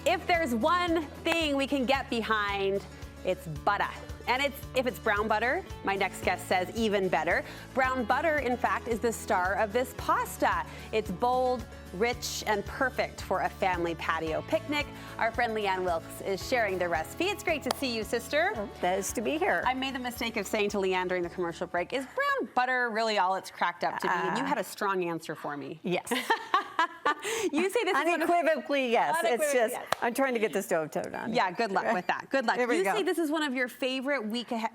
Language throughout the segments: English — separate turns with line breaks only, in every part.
If there's one thing we can get behind, it's butter. And if it's brown butter, my next guest says even better. Brown butter, in fact, is the star of this pasta. It's bold, rich, and perfect for a family patio picnic. Our friend Leigh Anne Wilkes is sharing the recipe. It's great to see you, sister.
That is to be here.
I made the mistake of saying to Leigh Anne during the commercial break, is brown butter really all it's cracked up to be? And you had a strong answer for me.
Yes.
You say this
unequivocally, yes. It's just,
yes.
I'm trying to get the stove turned on.
Yeah, good luck with that. Good luck. You
go.
say this is one of your favorite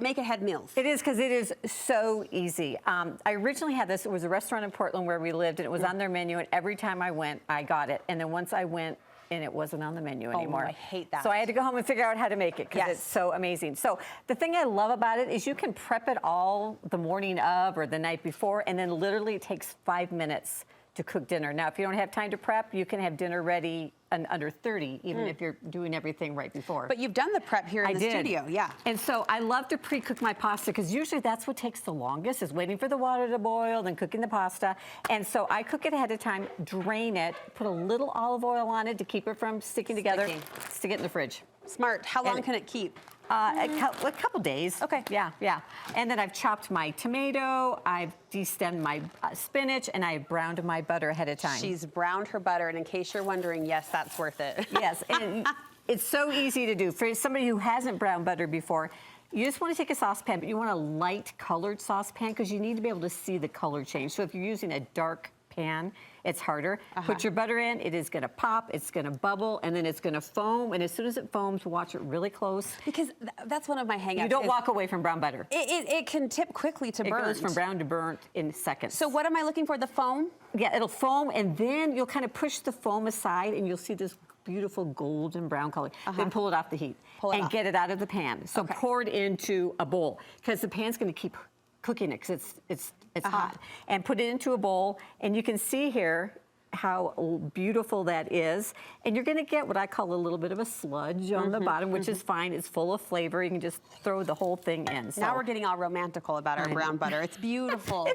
make-ahead meals.
It is, because it is so easy. I originally had this, it was a restaurant in Portland where we lived, and it was on their menu, and every time I went, I got it. And then once I went, and it wasn't on the menu anymore.
I hate that.
So I had to go home and figure out how to make it, because it's so amazing. So the thing I love about it is you can prep it all the morning of or the night before, and then literally it takes 5 minutes to cook dinner. Now, if you don't have time to prep, you can have dinner ready in under 30, even if you're doing everything right before.
But you've done the prep here in the studio, yeah.
And so I love to pre-cook my pasta, because usually that's what takes the longest, is waiting for the water to boil, then cooking the pasta. And so I cook it ahead of time, drain it, put a little olive oil on it to keep it from sticking together, stick it in the fridge.
Smart. How long can it keep?
A couple days.
Okay.
Yeah. And then I've chopped my tomato, I've destemmed my spinach, and I browned my butter ahead of time.
She's browned her butter, and in case you're wondering, yes, that's worth it.
Yes, and it's so easy to do. For somebody who hasn't browned butter before, you just want to take a saucepan, but you want a light colored saucepan, because you need to be able to see the color change. So if you're using a dark pan, it's harder. Put your butter in, it is gonna pop, it's gonna bubble, and then it's gonna foam, and as soon as it foams, watch it really close.
Because that's one of my hang-ups.
You don't walk away from brown butter.
It can tip quickly to burnt.
It goes from brown to burnt in seconds.
So what am I looking for, the foam?
Yeah, it'll foam, and then you'll kind of push the foam aside, and you'll see this beautiful golden brown color. Then pull it off the heat and get it out of the pan. So pour it into a bowl, because the pan's gonna keep cooking it, because it's hot. And put it into a bowl, and you can see here how beautiful that is. And you're gonna get what I call a little bit of a sludge on the bottom, which is fine. It's full of flavor. You can just throw the whole thing in. So.
Now we're getting all romantical about our brown butter. It's beautiful.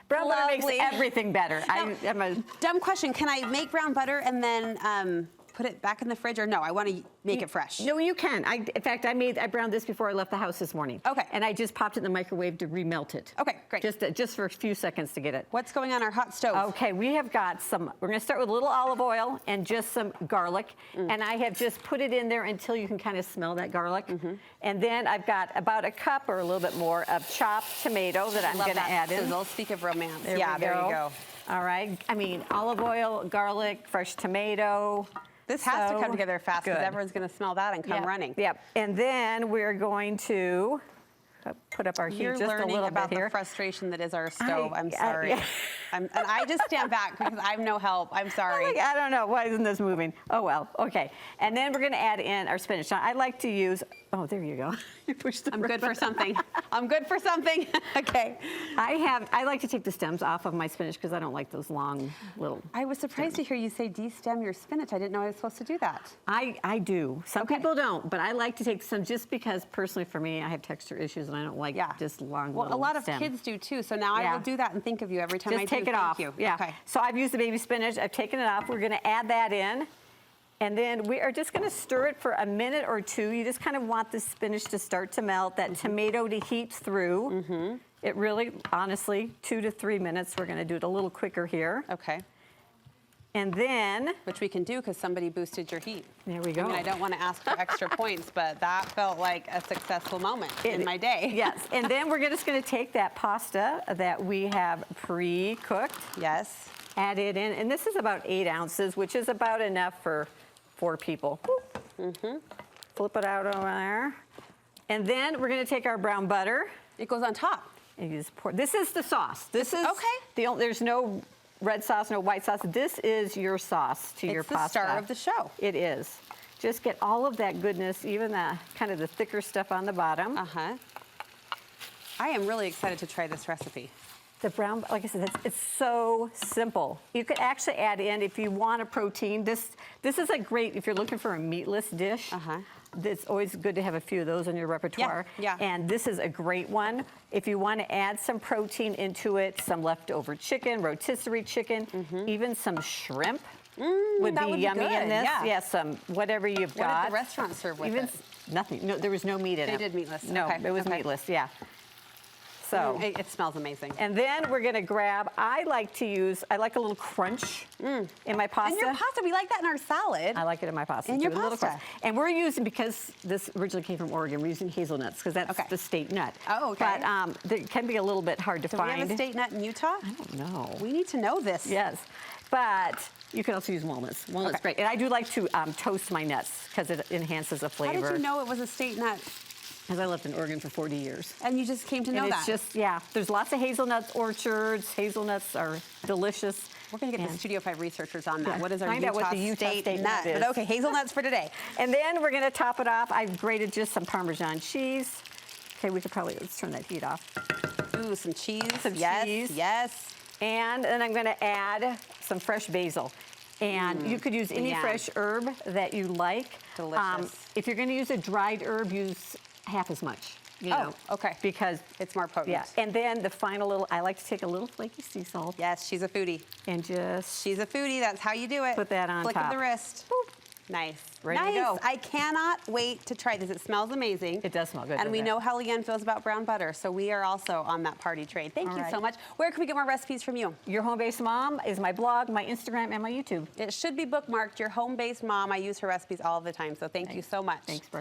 Brown butter makes everything better.
Now, I'm a dumb question. Can I make brown butter and then put it back in the fridge, or no, I want to make it fresh?
No, you can. In fact, I browned this before I left the house this morning.
Okay.
And I just popped it in the microwave to remelt it.
Okay, great.
Just for a few seconds to get it.
What's going on our hot stove?
Okay, we have got we're gonna start with a little olive oil and just some garlic. And I have just put it in there until you can kind of smell that garlic. And then I've got about a cup or a little bit more of chopped tomato that I'm gonna add in.
Sizzle. Speak of romance.
There
you go.
All right, I mean, olive oil, garlic, fresh tomato.
This has to come together fast, because everyone's going to smell that and come running.
Yep. And then we're going to put up our heat just a little bit here.
You're learning about the frustration that is our stove. I'm sorry. And I just stand back because I'm no help. I'm sorry.
I don't know. Why isn't this moving? Oh, well. Okay. And then we're going to add in our spinach. Now, I like to use, oh, there you go. You pushed the
I'm good for something. I'm good for something. Okay.
I like to take the stems off of my spinach, because I don't like those long little
I was surprised to hear you say destem your spinach. I didn't know I was supposed to do that.
I do. Some people don't, but I like to take some, just because personally for me, I have texture issues and I don't like just long
Well, a lot of kids do too, so now I will do that and think of you every time I do.
Take it off.
Thank you.
Yeah.
Okay.
So I've used the baby spinach. I've taken it off. We're going to add that in. And then we are just going to stir it for a minute or two. You just kind of want the spinach to start to melt, that tomato to heat through. It really, honestly, 2 to 3 minutes. We're going to do it a little quicker here.
Okay.
And then...
Which we can do, because somebody boosted your heat.
There we go.
I mean, I don't want to ask for extra points, but that felt like a successful moment in my day.
Yes. And then we're just going to take that pasta that we have pre-cooked.
Yes.
Add it in. And this is about 8 ounces, which is about enough for 4 people. Flip it out over there. And then we're going to take our brown butter.
It goes on top.
And you just pour. This is the sauce. This is there's no red sauce, no white sauce. This is your sauce to your pasta.
It's the star of the show.
It is. Just get all of that goodness, even the kind of the thicker stuff on the bottom.
I am really excited to try this recipe.
The brown, like I said, it's so simple. You could actually add in, if you want a protein, this is a great, if you're looking for a meatless dish, it's always good to have a few of those in your repertoire.
Yeah.
And this is a great one. If you want to add some protein into it, some leftover chicken, rotisserie chicken, even some shrimp would be yummy in this. Yeah, some whatever you've got.
What did the restaurant serve with it?
Nothing. No, there was no meat in it.
They did meatless.
No,
okay.
it was meatless. Yeah. So
it smells amazing.
And then we're gonna grab. I like a little crunch in my pasta.
In your pasta, we like that in our salad.
I like it in my pasta.
In your
A little
pasta.
crunch. And we're using, because this originally came from Oregon, we're using hazelnuts because that's the state nut.
Oh, okay.
But it can be a little bit hard to find.
Do we have a state nut in Utah?
I don't know.
We need to know this.
Yes, but you can also use walnuts. Walnuts great. And I do like to toast my nuts because it enhances the flavor.
How did you know it was a state nut?
Because I lived in Oregon for 40 years.
And you just came to know
and
that?
It's just, yeah, there's lots of hazelnuts orchards. Hazelnuts are delicious.
We're going to get the Studio 5 researchers on that.
Yeah.
What is our
Find out what the Utah state nut is.
But okay, hazelnuts for today.
And then we're going to top it off. I've grated just some Parmesan cheese. Okay, we could probably, let's turn that heat off.
Ooh, some cheese.
Some cheese.
Yes.
And then I'm going to add some fresh basil. And you could use any fresh herb that you like.
Delicious.
If you're going to use a dried herb, use half as much. You know,
okay.
Because
it's more potent.
Yeah. And then the final little, I like to take a little flaky sea salt.
Yes, she's a foodie.
And just.
She's a foodie. That's how you do it.
Put that on
Flick
top.
of the wrist. Boop. Nice.
Ready to go.
I cannot wait to try this. It smells amazing.
It does smell good.
And we know how Leigh Anne feels about brown butter, so we are also on that party train. Thank you so much. Where can we get more recipes from you?
Your Home-Based Mom is my blog, my Instagram, and my YouTube.
It should be bookmarked. Your Home-Based Mom. I use her recipes all the time, so thank you so much.
Thanks, Brooke.